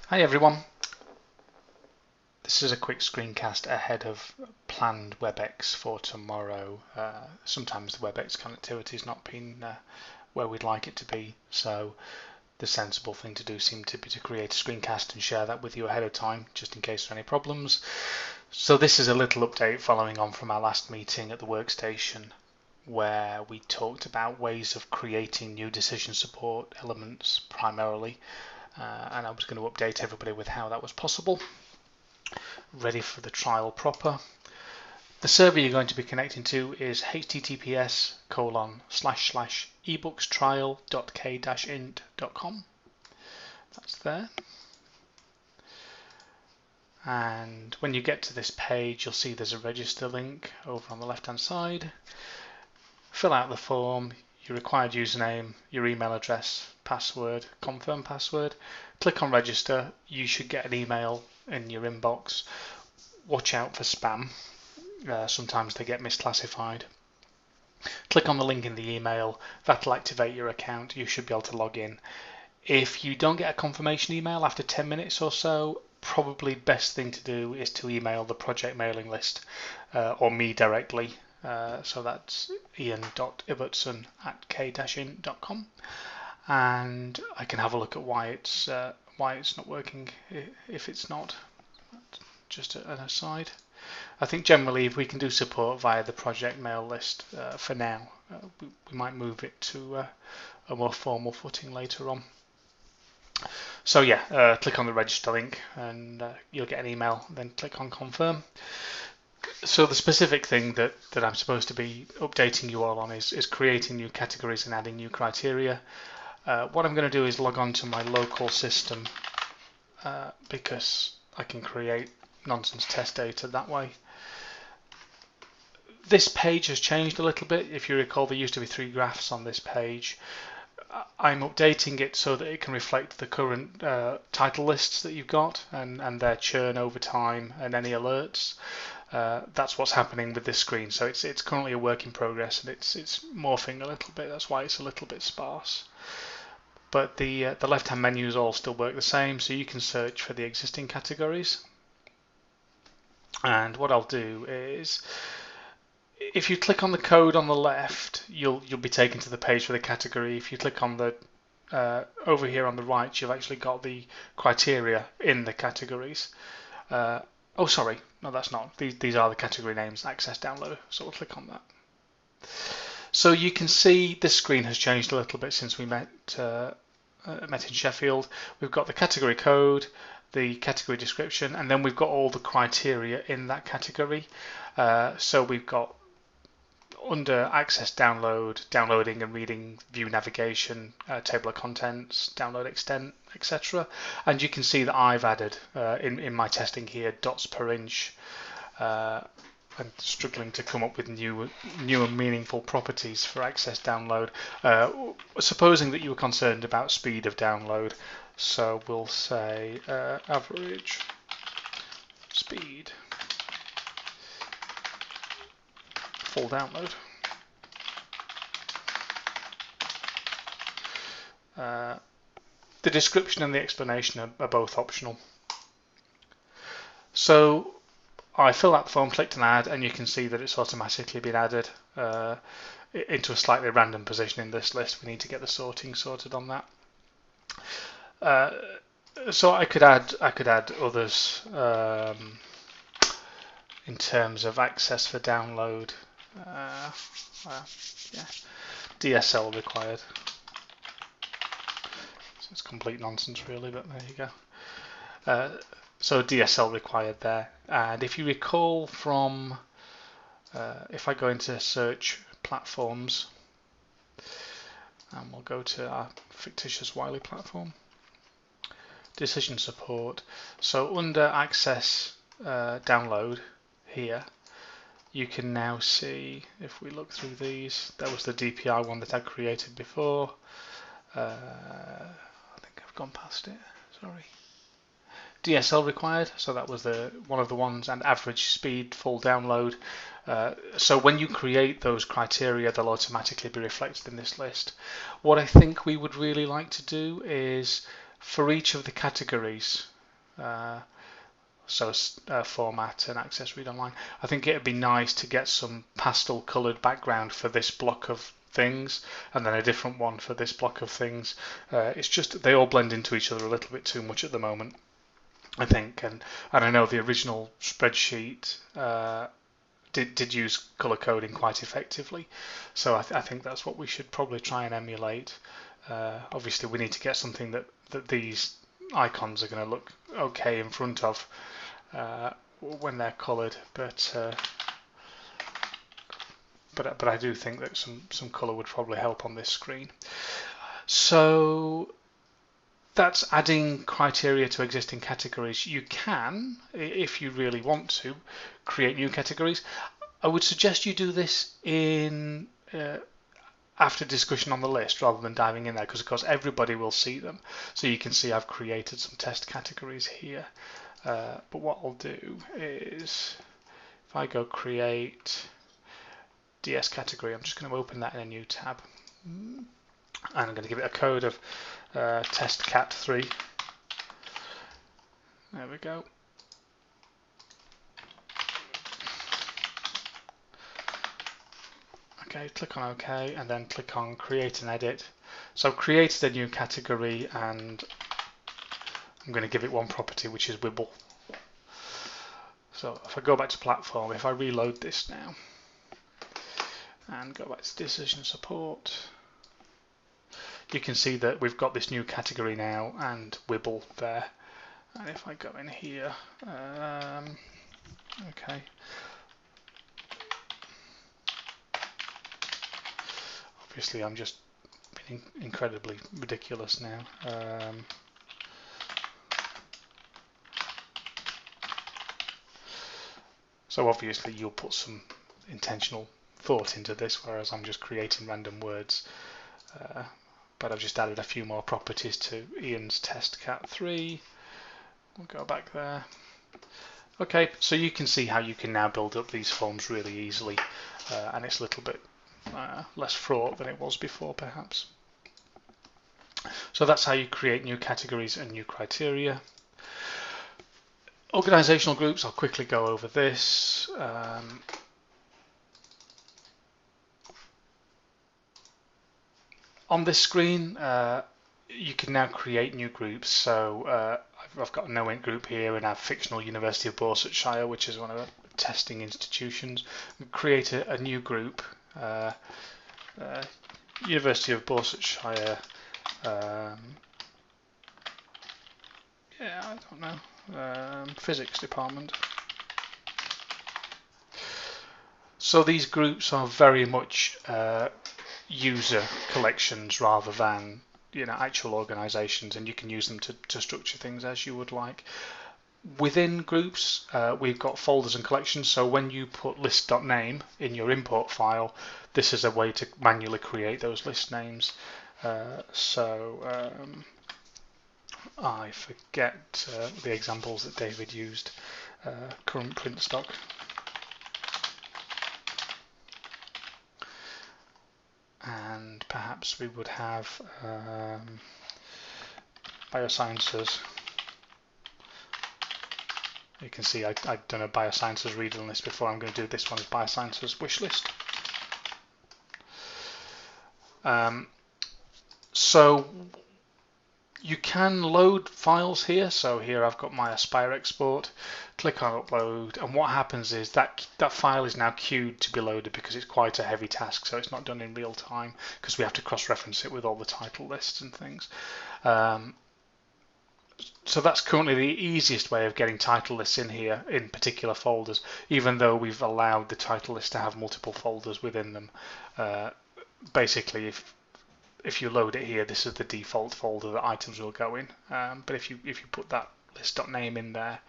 Hi everyone. This is a quick screencast ahead of planned WebEx for tomorrow. Sometimes the WebEx connectivity has not been where we'd like it to be, so the sensible thing to do seemed to be to create a screencast and share that with you ahead of time, just in case there are any problems. So this is a little update following on from our last meeting at the workstation, where we talked about ways of creating new decision support elements primarily, and I was going to update everybody with how that was possible. Ready for the trial proper. The server you're going to be connecting to is https://ebookstrial.k-int.com. That's there. And when you get to this page, you'll see there's a register link over on the left hand side. Fill out the form, your required username, your email address, password, confirm password. Click on register. You should get an email in your inbox. Watch out for spam. Sometimes they get misclassified. Click on the link in the email. That'll activate your account. You should be able to log in. If you don't get a confirmation email after 10 minutes or so, probably best thing to do is to email the project mailing list or me directly. So that's ian.ibbotson@k-int.com, and I can have a look at why it's not working if it's not. Just an aside. I think generally if we can do support via the project mail list for now, we might move it to a more formal footing later on. So yeah, click on the register link and you'll get an email, then click on confirm. So the specific thing that I'm supposed to be updating you all on is creating new categories and adding new criteria. What I'm going to do is log on to my local system because I can create nonsense test data that way. This page has changed a little bit. If you recall, there used to be 3 graphs on this page. I'm updating it so that it can reflect the current title lists that you've got and their churn over time and any alerts. That's what's happening with this screen. So it's currently a work in progress and it's morphing a little bit. That's why it's a little bit sparse. But the left-hand menus all still work the same, so you can search for the existing categories. And what I'll do is, if you click on the code on the left, you'll be taken to the page for the category. If you click on the over here on the right, you've actually got the criteria in the categories. Oh, sorry, no, that's not. These are the category names. Access download. So we'll click on that. So you can see this screen has changed a little bit since we met in Sheffield. We've got the category code, the category description, and then we've got all the criteria in that category. So we've got under access download, downloading and reading, view navigation, table of contents, download extent, etc. And you can see that I've added in my testing here dots per inch. I'm struggling to come up with new and meaningful properties for access download. Supposing that you were concerned about speed of download, so we'll say average speed full download. The description and the explanation are both optional. So I fill out the form, clicked on add, and you can see that it's automatically been added into a slightly random position in this list. We need to get the sorting sorted on that. So I could add others in terms of access for download. Yeah, DSL required. So it's complete nonsense really, but there you go. So DSL required there. And if you recall from, if I go into search platforms, and we'll go to our fictitious Wiley platform, decision support. So under access download here, you can now see, if we look through these, there was the DPI one that I created before. I think I've gone past it, sorry. DSL required, so that was one of the ones, and average speed full download. So when you create those criteria, they'll automatically be reflected in this list. What I think we would really like to do is, for each of the categories, format and access read online. I think it'd be nice to get some pastel coloured background for this block of things and then a different one for this block of things. It's just they all blend into each other a little bit too much at the moment, I think, and I know the original spreadsheet did use colour coding quite effectively, so I think that's what we should probably try and emulate. Obviously, we need to get something that these icons are going to look okay in front of when they're coloured, but I do think that some colour would probably help on this screen. So that's adding criteria to existing categories. You can, if you really want to, create new categories. I would suggest you do this in after discussion on the list rather than diving in there, because of course everybody will see them. So you can see I've created some test categories here. But what I'll do is, if I go create DS category, I'm just going to open that in a new tab. And I'm going to give it a code of test cat 3. There we go. Okay, click on OK and then click on create and edit. So I've created a new category and I'm going to give it one property, which is Wibble. So if I go back to platform, if I reload this now and go back to decision support, you can see that we've got this new category now and Wibble there. And if I go in here, okay. Obviously, I'm just being incredibly ridiculous now. So obviously, you'll put some intentional thought into this, whereas I'm just creating random words. But I've just added a few more properties to Ian's test cat 3. We'll go back there. Okay, so you can see how you can now build up these forms really easily, and it's a little bit less fraught than it was before, perhaps. So that's how you create new categories and new criteria. Organizational groups, I'll quickly go over this. On this screen, you can now create new groups. So I've got a no-int group here, and I have fictional University of Borsetshire, which is one of the testing institutions. Create a new group, University of Borsetshire. Yeah, I don't know. Physics department. So these groups are very much user collections rather than actual organizations, and you can use them to structure things as you would like. Within groups, we've got folders and collections, so when you put list.name in your import file, this is a way to manually create those list names. I forget the examples that David used. Current print stock. And perhaps we would have biosciences. You can see I've done a biosciences read-on list before. I'm going to do this one as biosciences wish list. So you can load files here. So here I've got my Aspire export. Click on upload, and what happens is that file is now queued to be loaded because it's quite a heavy task. So it's not done in real time because we have to cross-reference it with all the title lists and things. So that's currently the easiest way of getting title lists in here in particular folders, even though we've allowed the title list to have multiple folders within them. Basically, if you load it here, this is the default folder that items will go in. But if you put that list.name in there,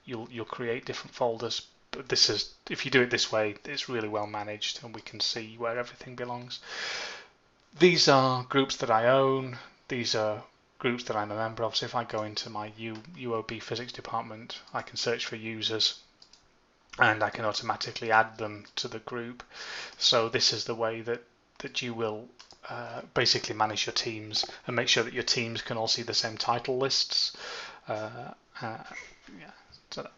you'll create different folders. But this is, if you do it this way, it's really well managed, and we can see where everything belongs. These are groups that I own. These are groups that I'm a member of. So if I go into my UOB physics department, I can search for users and I can automatically add them to the group. So this is the way that you will basically manage your teams and make sure that your teams can all see the same title lists. Yeah. So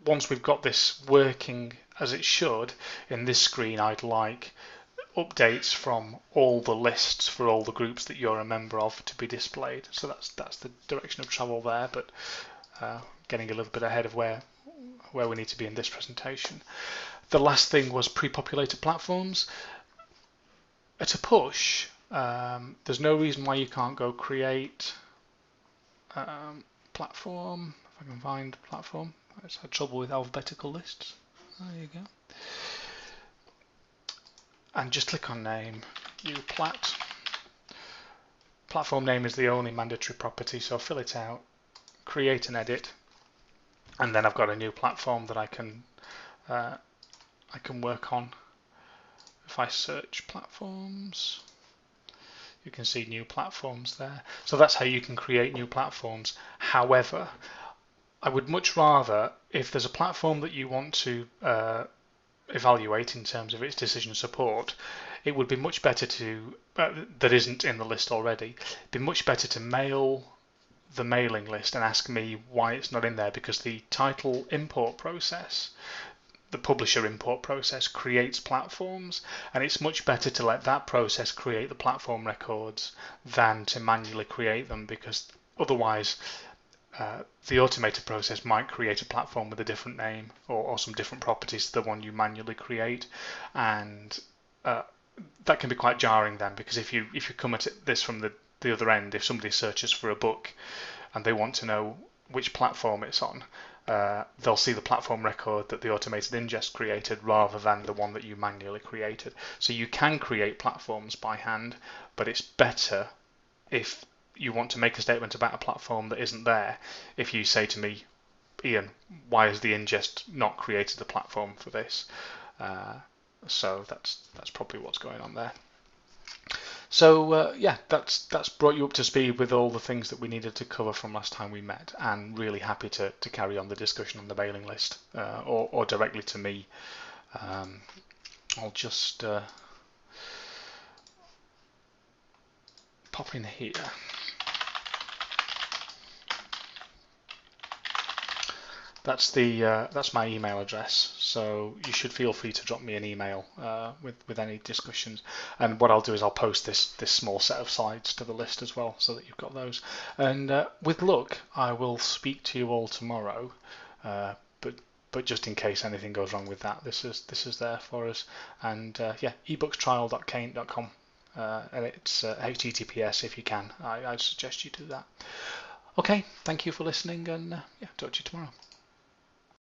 once we've got this working as it should, in this screen I'd like updates from all the lists for all the groups that you're a member of to be displayed. So that's the direction of travel there, but getting a little bit ahead of where we need to be in this presentation. The last thing was pre-populated platforms. At a push, there's no reason why you can't go create platform. If I can find platform, I just had trouble with alphabetical lists. There you go. And just click on name, uplat. Platform name is the only mandatory property, so fill it out, create and edit, and then I've got a new platform that I can work on. If I search platforms, you can see new platforms there. So that's how you can create new platforms. However, I would much rather, if there's a platform that you want to evaluate in terms of its decision support, it would be much better to, that isn't in the list already, it'd be much better to mail the mailing list and ask me why it's not in there, because the title import process, the publisher import process, creates platforms, and it's much better to let that process create the platform records than to manually create them, because otherwise the automated process might create a platform with a different name or some different properties to the one you manually create, and that can be quite jarring then, because if you come at this from the other end, if somebody searches for a book and they want to know which platform it's on, they'll see the platform record that the automated ingest created rather than the one that you manually created. So you can create platforms by hand, but it's better if you want to make a statement about a platform that isn't there, if you say to me, Ian, why has the ingest not created a platform for this? So that's probably what's going on there. So yeah, that's brought you up to speed with all the things that we needed to cover from last time we met, and really happy to carry on the discussion on the mailing list or directly to me. I'll just pop in here. That's my email address, so you should feel free to drop me an email with any discussions. And what I'll do is I'll post this small set of slides to the list as well, so that you've got those. And with luck, I will speak to you all tomorrow. But just in case anything goes wrong with that, this is there for us. And yeah, eBookstrial.caint.com, and it's HTTPS if you can. I suggest you do that. Okay, thank you for listening, and yeah, talk to you tomorrow.